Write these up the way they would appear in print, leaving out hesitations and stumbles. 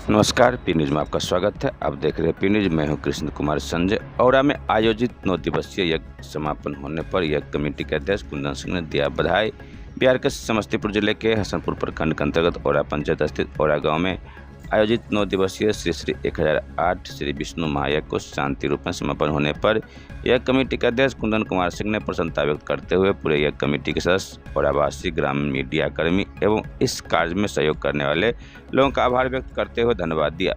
नमस्कार, P news में आपका स्वागत है। आप देख रहे हैं पी न्यूज़। मैं हूं कृष्ण कुमार संजय। औरा में आयोजित 9 दिवसीय यज्ञ समापन होने पर यज्ञ कमेटी के अध्यक्ष कुंदन सिंह ने दिया बधाई। बिहार के समस्तीपुर जिले के हसनपुर प्रखंड के अंतर्गत औरा पंचायत स्थित औरा गांव में आयोजित 9 दिवसीय श्री श्री 1008 श्री विष्णु महायज्ञ को शांति रूप में समापन होने पर यज्ञ कमेटी के अध्यक्ष कुंदन कुमार सिंह ने प्रसन्नता व्यक्त करते हुए पूरे यज्ञ कमेटी के सदस्य, औरावासी, ग्रामीण मीडिया कर्मी एवं इस कार्य में सहयोग करने वाले लोगों का आभार व्यक्त करते हुए धन्यवाद दिया।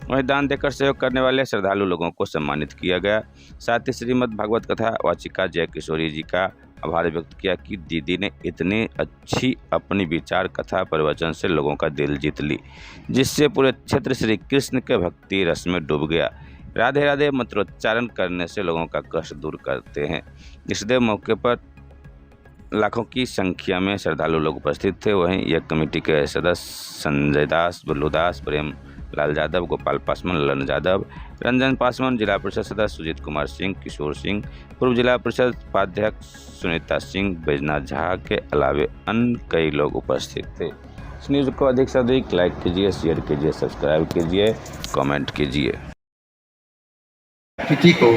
वहीं दान देकर सहयोग करने वाले श्रद्धालु लोगों को सम्मानित किया गया। साथ ही श्रीमद् भागवत कथा वाचिका जय किशोरी जी का आभार व्यक्त किया कि दीदी ने इतनी अच्छी अपनी विचार कथा प्रवचन से लोगों का दिल जीत ली, जिससे पूरे क्षेत्र श्री कृष्ण के भक्ति रस में डूब गया। राधे राधे मंत्रोच्चारण करने से लोगों का कष्ट दूर करते हैं। इस देव मौके पर लाखों की संख्या में श्रद्धालु लोग उपस्थित थे। वहीं यह कमेटी के सदस्य संजय दास, बुल्लू दास, प्रेम लाल यादव, गोपाल पासवान, ललन यादव, रंजन पासवान, जिला परिषद सदस्य सुजीत कुमार सिंह, किशोर सिंह, पूर्व जिला परिषद उपाध्यक्ष सुनीता सिंह, बैजनाथ झा के अलावे अन्य कई लोग उपस्थित थे। इस न्यूज़ को अधिक से अधिक लाइक कीजिए, शेयर कीजिए, सब्सक्राइब कीजिए, कमेंट कीजिए। तिथि को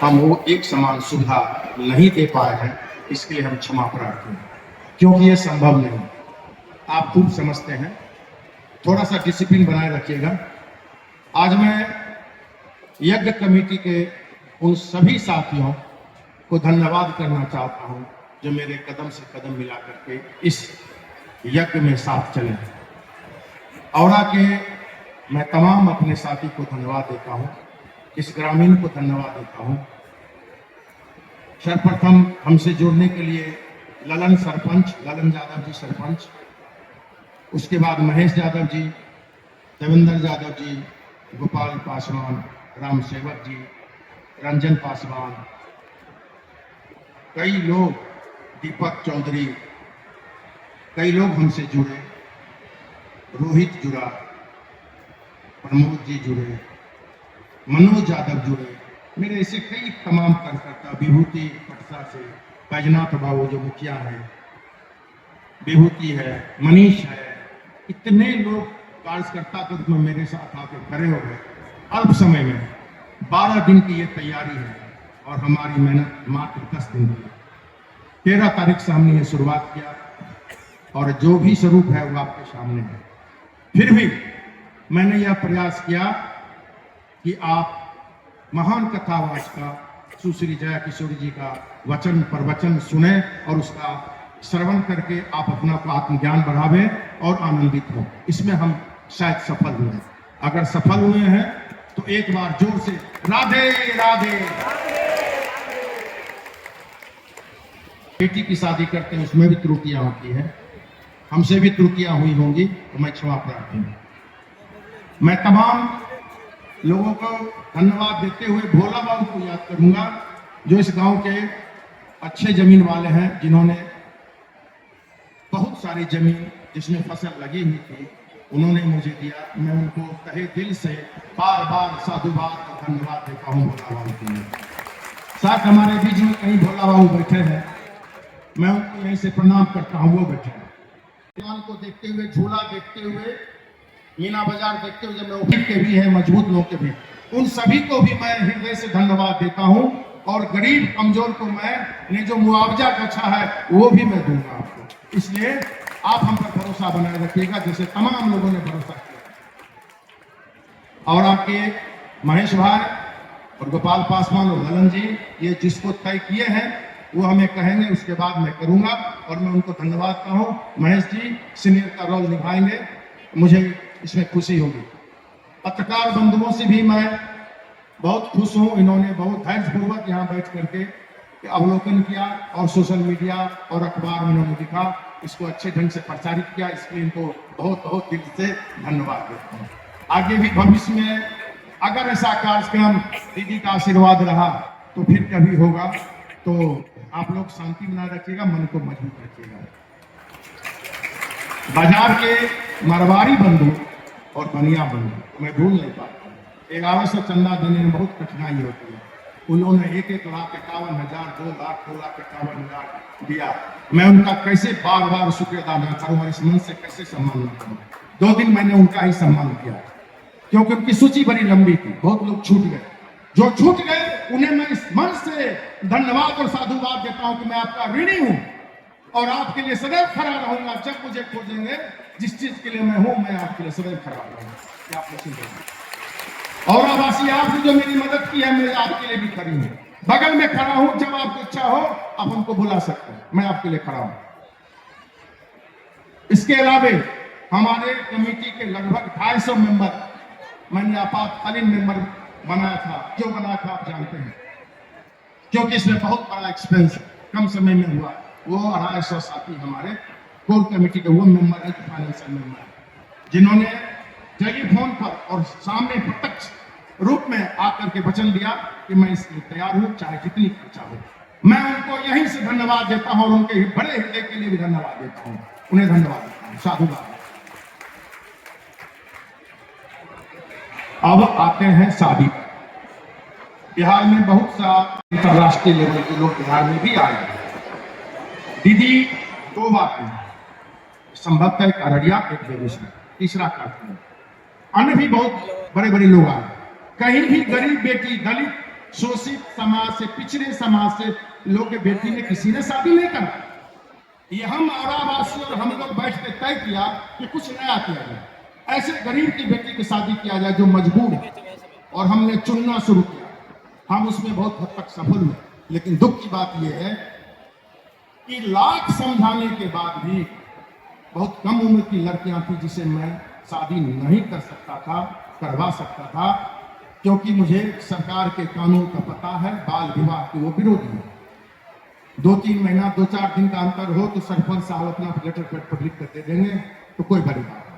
हम वो एक समान सुविधा नहीं दे पाए हैं, इसके लिए हम क्षमा प्रार्थी हैं, क्योंकि ये संभव नहीं। आप खूब समझते हैं, थोड़ा सा डिसिप्लिन बनाए रखिएगा। आज मैं यज्ञ कमेटी के उन सभी साथियों को धन्यवाद करना चाहता हूं जो मेरे कदम से कदम मिला करके इस यज्ञ में साथ चले। औरा के मैं तमाम अपने साथी को धन्यवाद देता हूं, इस ग्रामीण को धन्यवाद देता हूं। सर्वप्रथम हमसे जुड़ने के लिए ललन यादव जी सरपंच, उसके बाद महेश यादव जी, देवेंद्र यादव जी, गोपाल पासवान, राम सेवक जी, रंजन पासवान, कई लोग, दीपक चौधरी, कई लोग हमसे जुड़े, रोहित जुड़ा, प्रमोद जी जुड़े, मनोज यादव जुड़े, मेरे ऐसे कई तमाम कार्यकर्ता, विभूति पटसा से बैजनाथ बाबू जो मुखिया है, विभूति है, मनीष है, इतने लोग कार्यकर्ता के रूप में मेरे साथ आकर खड़े हो गए। अल्प समय में 12 दिन की ये तैयारी है और हमारी मेहनत मात्र 10 दिन की। 13 तारीख से हमने ये शुरुआत किया और जो भी स्वरूप है वो आपके सामने है। फिर भी मैंने यह प्रयास किया कि आप महान कथावाचका सुश्री जया किशोरी जी का वचन प्रवचन सुने और उसका श्रवण करके आप अपना आत्मज्ञान बढ़ावे और आनंदित हो। इसमें हम शायद सफल हुए। अगर सफल हुए हैं तो एक बार जोर से राधे राधे। बेटी की शादी करते हैं, उसमें भी त्रुटियां होती है, हमसे भी त्रुटियां हुई होंगी, तो मैं क्षमा प्रार्थी हूं। मैं तमाम लोगों को धन्यवाद देते हुए भोला बाबू को याद करूंगा, जो इस गांव के अच्छे जमीन वाले हैं, जिन्होंने बहुत सारी जमीन जिसमें फसल लगी हुई थी उन्होंने मुझे दिया। मैं उनको तहे दिल से बार बार साधुवाद और धन्यवाद देता हूँ भोला बाबू के लिए। साथ हमारे बीच में कहीं भोला बाबू बैठे हैं, मैं उनको यहीं से प्रणाम करता हूँ, वो बैठे हैं। भगवान को देखते हुए, झूला देखते हुए, मीना बाजार देखते हुए, जब मैं के भी है, मजबूत लोग के भी, उन सभी को भी मैं हृदय से धन्यवाद देता हूँ। और गरीब कमजोर को मैंने जो मुआवजा बचा है वो भी मैं दूंगा आपको। इसलिए आप हम पर भरोसा बनाए रखिएगा, जैसे तमाम लोगों ने भरोसा किया। और आपके महेश भाई और गोपाल पासवान और ललन जी, ये जिसको तय किए हैं वो हमें कहेंगे, उसके बाद मैं करूंगा और मैं उनको धन्यवाद कहूँ। महेश जी सीनियर का रोल निभाएंगे, मुझे इसमें खुशी होगी। पत्रकार बंधुओं से भी मैं बहुत खुश हूँ, इन्होंने बहुत धैर्यपूर्वक यहाँ बैठ करके अवलोकन किया और सोशल मीडिया और अखबार में इन्होंने लिखा, इसको अच्छे ढंग से प्रचारित किया, इसलिए इनको बहुत बहुत दिल से धन्यवाद देता हूँ। आगे भी भविष्य में अगर ऐसा कार्यक्रम दीदी का आशीर्वाद रहा तो फिर कभी होगा, तो आप लोग शांति बनाए रखिएगा, मन को मजबूत रखिएगा। बाजार के मारवाड़ी बंधु और बनिया बंधु मैं भूल नहीं पाता, 11 सौ चंदा देने में बहुत कठिनाई होती है। उन्होंने 1,51,000, 2,51,000 दिया। मैं उनका कैसे बार बार शुक्र अदा न करूं और इस मन से कैसे सम्मान न करूं। 2 दिन मैंने उनका ही सम्मान किया। क्योंकि उनकी सूची बड़ी लंबी थी, बहुत लोग छूट गए। जो छूट गए उन्हें मैं इस मन से धन्यवाद और साधुवाद देता हूं कि मैं आपका ऋणी हूं और आपके लिए सदैव खड़ा रहूंगा। जब मुझे खोजेंगे, जिस चीज के लिए मैं हूं, मैं आपके लिए सदैव खड़ा रहूंगा। आप निश्चिंत और आवासी आपने जो मेरी मदद की है, मैं आपके लिए भी खड़ी हूं, बगल में खड़ा हूं। जब आपको इच्छा हो आप हमको बुला सकते हैं, मैं आपके लिए खड़ा हूं। इसके अलावे हमारे कमेटी के लगभग 250 मेंबर मैंने आपातकालीन मेंबर बनाया था। क्यों बनाया था आप जानते हैं, क्योंकि इसमें बहुत बड़ा एक्सपेंस कम समय में हुआ। वो 250 साथी हमारे कोर कमेटी के वो मेंबर है, फाइनेंशियल मेंबर, जिन्होंने टेलीफोन पर और सामने प्रत्यक्ष रूप में आकर के वचन दिया कि मैं इसके तैयार हूं, चाहे जितनी खर्चा हो। मैं उनको यहीं से धन्यवाद देता हूं और उनके बड़े हृदय के लिए भी धन्यवाद देता हूं, उन्हें धन्यवाद देता हूं, साधुवाद। अब आते हैं शादी पर। बिहार में बहुत सा अंतरराष्ट्रीय लेवल के लोग बिहार में भी आए हैं। दीदी 2 बात है, संभवतः एक अररिया, एक बेगूसराय, तीसरा काठमांडू, अन्य भी बहुत बड़े बड़े लोग आए। कहीं भी गरीब बेटी, दलित, शोषित समाज से, पिछड़े समाज से लोग के बेटी ने किसी ने शादी नहीं करा। ये हम आरावासी और हम लोग बैठ के तय किया कि कुछ नया किया जाए, ऐसे गरीब की बेटी की शादी किया जाए जो मजबूर है, और हमने चुनना शुरू किया। हम उसमें बहुत हद तक सफल हुए, लेकिन दुख की बात यह है कि लाख समझाने के बाद भी बहुत कम उम्र की लड़कियां थी जिसे मैं शादी नहीं कर सकता था, करवा सकता था, क्योंकि मुझे सरकार के कानून का पता है, बाल विवाह के वो विरोधी है। 2-3 महीना 2-4 दिन का अंतर हो तो सरपंच साहब अपना लेटर पैड पर लिख कर दे देंगे, तो कोई बड़ी बात नहीं।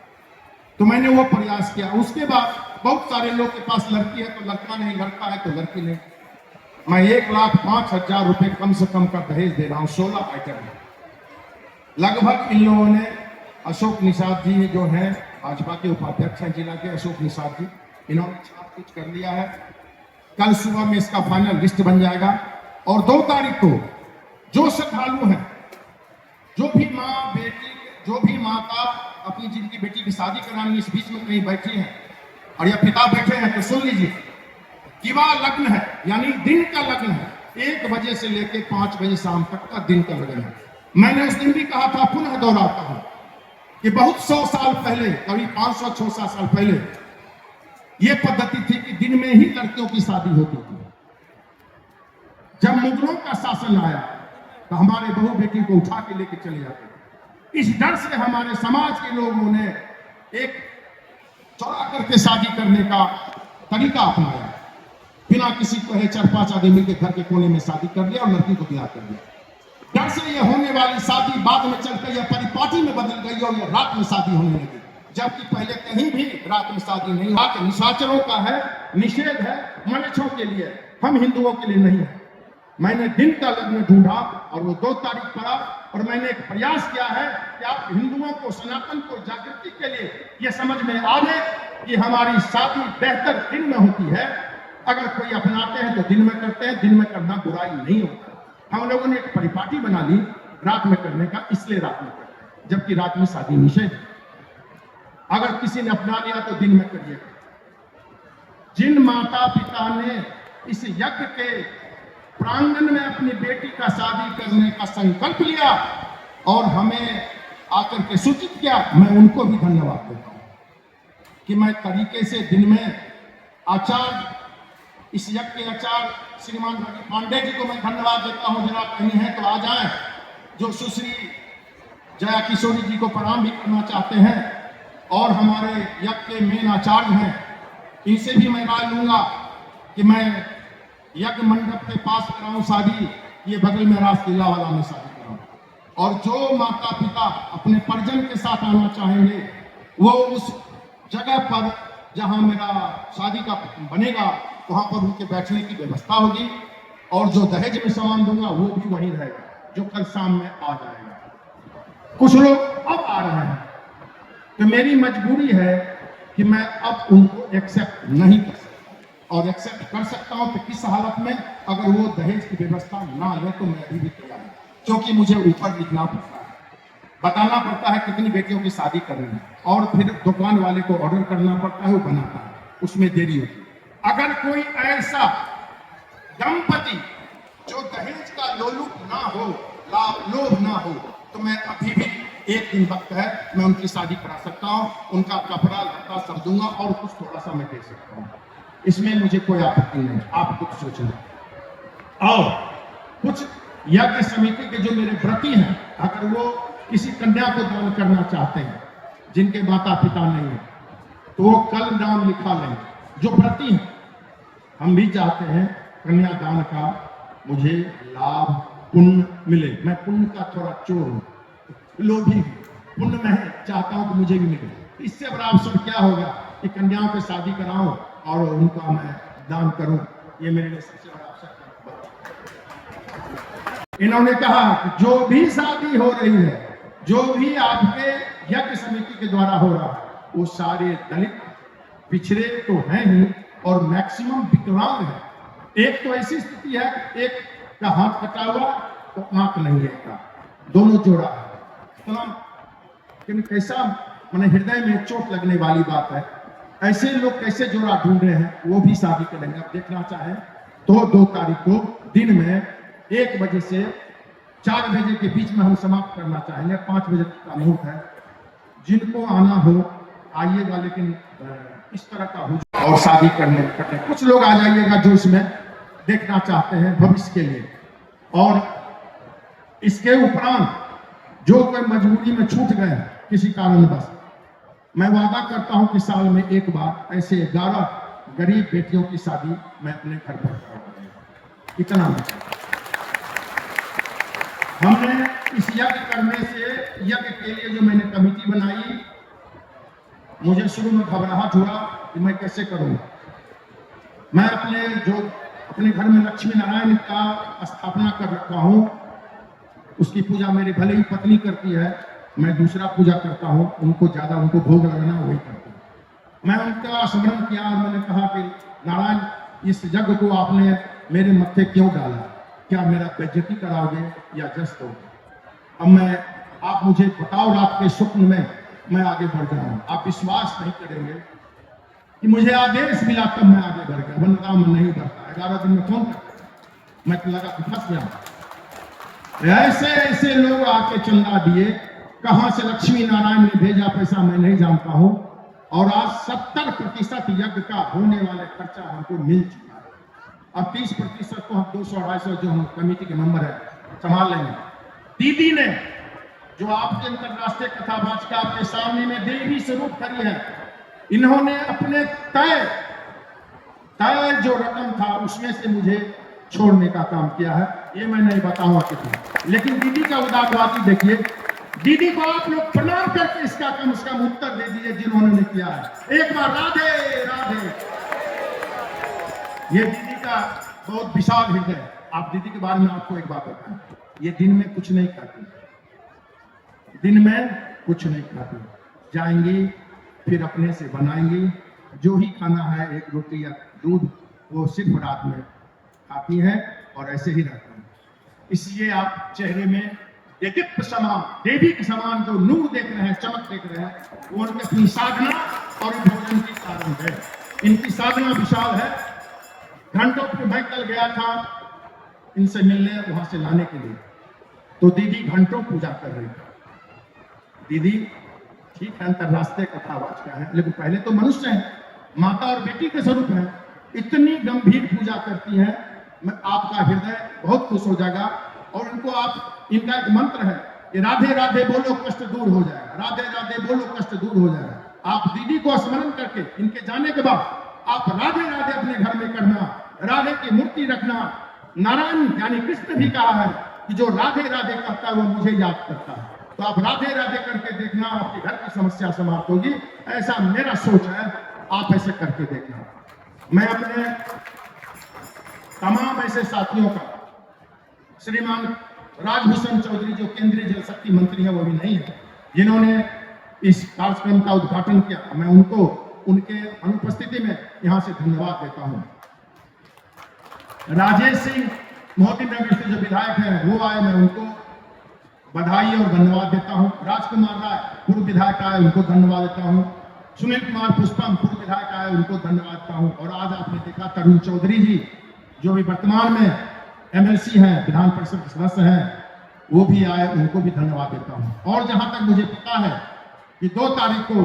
तो मैंने वो प्रयास किया। उसके बाद बहुत सारे लोग के पास लड़की है तो लड़का नहीं, लड़का है तो लड़की नहीं। मैं 1,05,000 रुपए कम से कम का दहेज दे रहा हूं, 16 आइटम है। लगभग इन लोगों ने, अशोक निषाद जी जो हैं भाजपा के उपाध्यक्ष हैं जिला के, अशोक निषाद जी, इन्होंने छाप कुछ कर लिया है। कल सुबह में इसका फाइनल लिस्ट बन जाएगा और 2 तारीख को जो श्रद्धालु हैं, जो भी माँ बेटी, जो भी माता अपनी जिनकी बेटी की शादी करानी इस बीच में कहीं बैठी है और या पिता बैठे हैं, तो सुन लीजिए, किवा लग्न है, यानी दिन का लग्न है, 1 बजे से लेकर 5 बजे शाम तक का दिन का लग्न है। मैंने उस दिन भी कहा था, पुनः दोहराता हूं कि बहुत 100 साल पहले, करीब 500-600 साल पहले यह पद्धति थी कि दिन में ही लड़कियों की शादी होती थी। जब मुगलों का शासन आया तो हमारे बहू बेटी को उठा के लेके चले जाते थे। इस डर से हमारे समाज के लोगों ने एक चौड़ा करके शादी करने का तरीका अपनाया, बिना किसी को 4-5 आदमी मिलकर घर के कोने में शादी कर लिया और लड़की को ब्याह कर दिया। डर से यह होने वाली शादी बाद में चलकर यह परिपाटी में बदल गई और यह रात में शादी होने लगी, जबकि पहले कहीं भी रात में शादी नहीं हुआ। निशाचरों का है, निषेध है, मनुष्यों के लिए, हम हिंदुओं के लिए नहीं है। मैंने दिन का लग्न ढूंढा और वो 2 तारीख पड़ा, और मैंने एक प्रयास किया है कि आप हिंदुओं को, सनातन को जागृति के लिए यह समझ में आवे कि हमारी शादी बेहतर दिन में होती है। अगर कोई अपनाते हैं तो दिन में करते हैं, दिन में करना बुराई नहीं होता। हम लोगों ने एक परिपाटी बना ली रात में करने का, इसलिए रात में करते हैं, जबकि रात में शादी निषेध है। अगर किसी ने अपना लिया तो दिन में करिएगा। जिन माता पिता ने इस यज्ञ के प्रांगण में अपनी बेटी का शादी करने का संकल्प लिया और हमें आकर के सूचित किया, मैं उनको भी धन्यवाद देता हूं कि मैं तरीके से दिन में आचार्य, इस यज्ञ के आचार्य श्रीमान रवि पांडे जी को मैं धन्यवाद देता हूं। जरा कहीं हैं तो आ जाएं, जो सुश्री जया किशोरी जी को प्रणाम भी करना चाहते हैं, और हमारे यज्ञ के मेन आचार्य हैं, इनसे भी मैं राय लूंगा कि मैं यज्ञ मंडप के पास कराऊं शादी, ये बगल में रासलीला वाला में शादी कराऊं। और जो माता पिता अपने परिजन के साथ आना चाहेंगे वो उस जगह पर जहां मेरा शादी का बनेगा वहां पर उनके बैठने की व्यवस्था होगी, और जो दहेज में सामान दूंगा वो भी वहीं रहेगा, जो कल शाम में आ जाएगा। कुछ लोग अब आ रहे हैं तो मेरी मजबूरी है कि मैं अब उनको एक्सेप्ट नहीं कर सकता, और एक्सेप्ट कर सकता हूं तो किस हालत में, अगर वो दहेज की व्यवस्था ना ले तो मैं अभी भी तैयार हूं, क्योंकि मुझे ऊपर लिखना पड़ता है, बताना पड़ता है कितनी बेटियों की शादी करनी है, और फिर दुकान वाले को ऑर्डर करना पड़ता है, वो बनाता है। उसमें देरी होती है। अगर कोई ऐसा दंपति जो दहेज का लोलुप ना हो, लोभ ना हो, तो मैं अभी भी एक दिन वक्त है, मैं उनकी शादी करा सकता हूँ, उनका कपड़ा लत्ता सब दूंगा और कुछ थोड़ा सा मैं दे सकता हूँ। इसमें मुझे कोई आपत्ति नहीं, आप कुछ सोचना। और कुछ यज्ञ समिति के जो मेरे व्रती हैं, अगर वो किसी कन्या को दान करना चाहते हैं जिनके माता पिता नहीं है, तो वो कल नाम लिखा लें। जो व्रती हैं, हम भी चाहते हैं कन्यादान का मुझे लाभ पुण्य मिले। मैं पुण्य का थोड़ा चोर हूं, लोभी हूं, पुण्य मैं चाहता हूं कि मुझे भी मिले। इससे बड़ा अवसर क्या होगा कि कन्याओं की शादी कराऊं और उनका मैं दान करूं। ये मेरे लिए सबसे बड़ा अवसर है। इन्होंने कहा कि जो भी शादी हो रही है, जो भी आपके यज्ञ समिति के द्वारा हो रहा है, वो सारे दलित पिछड़े तो हैं ही और मैक्सिमम विकलांग है। एक तो ऐसी स्थिति है, एक का हाथ कटा हुआ तो आंख नहीं है, दोनों जोड़ा है। कैसा मैंने हृदय में चोट लगने वाली बात है। ऐसे लोग कैसे जोड़ा ढूंढ रहे हैं, वो भी शादी करेंगे। अब देखना चाहे तो 2 तारीख को दिन में 1 बजे से 4 बजे के बीच में हम समाप्त करना चाहेंगे। 5 बजे का मुहूर्त है। जिनको आना हो आइएगा, लेकिन इस तरह का हो और शादी करने कुछ लोग आ जाइएगा जो इसमें देखना चाहते हैं भविष्य के लिए। और इसके उपरांत जो कोई मजबूरी में छूट गए किसी कारणवश, मैं वादा करता हूं कि साल में एक बार ऐसे 11 गरीब बेटियों की शादी मैं अपने घर पर कराऊंगा। इतना हमने इस यज्ञ करने से, यज्ञ के लिए जो मैंने कमेटी बनाई, मुझे शुरू में घबराहट हुआ कि मैं कैसे करूंगा। मैं अपने घर में लक्ष्मी नारायण का स्थापना कर रखा हूं। उसकी पूजा मेरी भले ही पत्नी करती है, मैं दूसरा पूजा करता हूं। उनको भोग लगाना वही करता हूं। मैं उनका स्मरण किया और मैंने कहा कि नारायण, इस यज्ञ को आपने मेरे मत्थे क्यों डाला? क्या मेरा बेइज्जती कराओगे या जस दोगे? अब आप मुझे बताओ, रात के स्वप्न में मैं आगे बढ़ जाऊं। आप विश्वास नहीं करेंगे कि मुझे आदेश मिला तब मैं आगे बढ़ गया, वरना मैं नहीं बढ़ता। 11 दिन में कौन करता? मैं तो लगा कि फंस गया। ऐसे लोग आके चंदा दिए, कहां से लक्ष्मी नारायण ने भेजा पैसा मैं नहीं जानता हूं। और आज 70% यज्ञ का होने वाले खर्चा हमको मिल चुका है। अब 30% को हम 200-250 जो हम कमेटी के मेंबर है संभाल लेंगे। दीदी ने जो आपके अंतरराष्ट्रीय कथावाचक आपके सामने में देवी स्वरूप खड़ी है, इन्होंने अपने तय जो रकम था उसमें से मुझे छोड़ने का काम किया है। ये मैं नहीं बताऊंगा कितना, लेकिन दीदी का उदारवादी देखिए। दीदी को आप लोग प्रणाम करके इसका कम से कम उत्तर दे दीजिए जिन्होंने किया है। एक बार राधे राधे। ये दीदी का बहुत विशाल हृदय है। आप दीदी के बारे में आपको एक बात बताएं, ये दिन में कुछ नहीं खाती, दिन में कुछ नहीं खाती। जाएंगी फिर अपने से बनाएंगी, जो ही खाना है 1 रोटी या दूध, वो सिर्फ रात में खाती है और ऐसे ही रहती है। इसलिए आप चेहरे में दीप्त समान, देवी के समान जो नूर देख रहे हैं, चमक देख रहे हैं, वो उनकी अपनी साधना और भोजन की कारण है। इनकी साधना विशाल है। घंटों पर मैं कल गया था इनसे मिलने, वहां से लाने के लिए, तो दीदी घंटों पूजा कर रही थी। दीदी ठीक है, अंतरराष्ट्रीय कथावाचक है, लेकिन पहले तो मनुष्य है, माता और बेटी के स्वरूप है। इतनी गंभीर पूजा करती है, मैं आपका हृदय बहुत खुश हो जाएगा। और इनका एक मंत्र है कि राधे राधे बोलो कष्ट दूर हो जाएगा, राधे राधे बोलो कष्ट दूर हो जाएगा। आप दीदी को स्मरण करके इनके जाने के बाद आप राधे राधे अपने घर में करना, राधे की मूर्ति रखना। नारायण यानी कृष्ण भी कहा है कि जो राधे राधे करता है वो मुझे याद करता है। तो आप राधे राधे करके देखना, आपके घर की समस्या समाप्त होगी। ऐसा मेरा सोच है, आप ऐसे करके देखना। मैं अपने तमाम ऐसे साथियों का, श्रीमान राजभूषण चौधरी जो केंद्रीय जल शक्ति मंत्री है, वो भी नहीं है, जिन्होंने इस कार्यक्रम का उद्घाटन किया, मैं उनको उनके अनुपस्थिति में यहां से धन्यवाद देता हूं। राजेश सिंह मोहती नगर से जो विधायक हैं वो आए, मैं उनको बधाई और धन्यवाद देता हूं। राजकुमार राय पूर्व विधायक आए, उनको धन्यवाद देता हूं। सुनील कुमार पुष्पम पूर्व विधायक आए, उनको धन्यवाद देता हूँ। और आज आपने देखा तरुण चौधरी जी जो भी वर्तमान में एमएलसी हैं, विधान परिषद के सदस्य हैं, वो भी आए, उनको भी धन्यवाद देता हूँ। और जहां तक मुझे पता है कि 2 तारीख को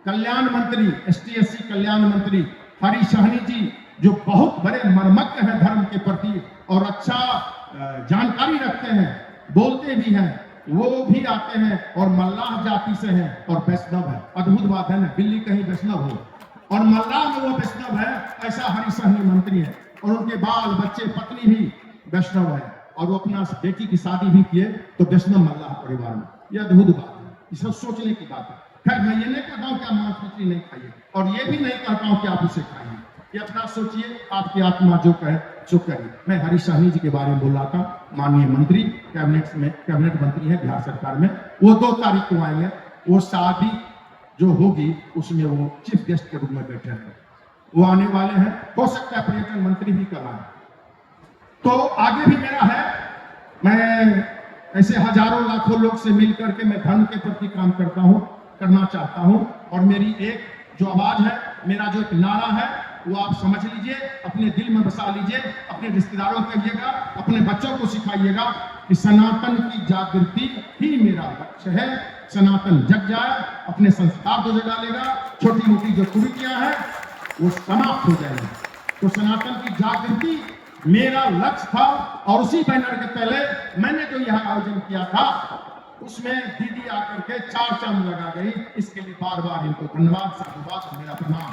कल्याण मंत्री, ST/SC कल्याण मंत्री हरी सहनी जी जो बहुत बड़े मर्मज्ञ हैं धर्म के प्रति और अच्छा जानकारी रखते हैं, बोलते भी हैं, वो भी आते हैं और मल्लाह जाति से हैं और वैष्णव है। अद्भुत बात है ना, दिल्ली कहीं वैष्णव हो और मल्लाह में वो वैष्णव है, ऐसा हरी सहनी मंत्री है। और उनके बाल बच्चे पत्नी भी वैष्णव है और वो अपना बेटी की शादी भी किए तो वैष्णव मल्लाह परिवार में। ये अद्भुत बात है, ये सब सोचने की बात है। खैर मैं ये नहीं कहता हूँ कि आप मांस मछली नहीं खाइए और ये भी नहीं कहता हूँ कि आप उसे खाइए, ये अपना सोचिए, आपकी आत्मा जो कहे सो करिए। मैं हरी सहनी जी के बारे में बोल रहा था, माननीय मंत्री, कैबिनेट मंत्री है बिहार सरकार में, वो 2 तारीख को आएंगे। वो शादी जो होगी उसमें वो चीफ गेस्ट के रूप में बैठे हैं, वो आने वाले हैं। हो सकता है पर्यटन मंत्री भी कल आए। तो आगे भी मेरा है, मैं ऐसे हजारों लाखों लोग से मिल करके मैं धर्म के प्रति काम करना चाहता हूं। और मेरी एक जो आवाज है, मेरा जो एक नारा है, वो आप समझ लीजिए, अपने दिल में बसा लीजिए, अपने रिश्तेदारों को कहिएगा, अपने बच्चों को सिखाइएगा कि सनातन की जागृति ही मेरा लक्ष्य है। सनातन जग जाए, अपने संस्कार को जगा लेगा, छोटी मोटी जो कुरीतियां हैं वो समाप्त हो जाएगी। तो सनातन की जागृति मेरा लक्ष्य था। और उसी बैनर के पहले मैंने जो यह आयोजन किया था उसमें दीदी आकर के 4 चांद लगा गई। इसके लिए बार बार इनको धन्यवाद, साधुवाद, मेरा प्रणाम।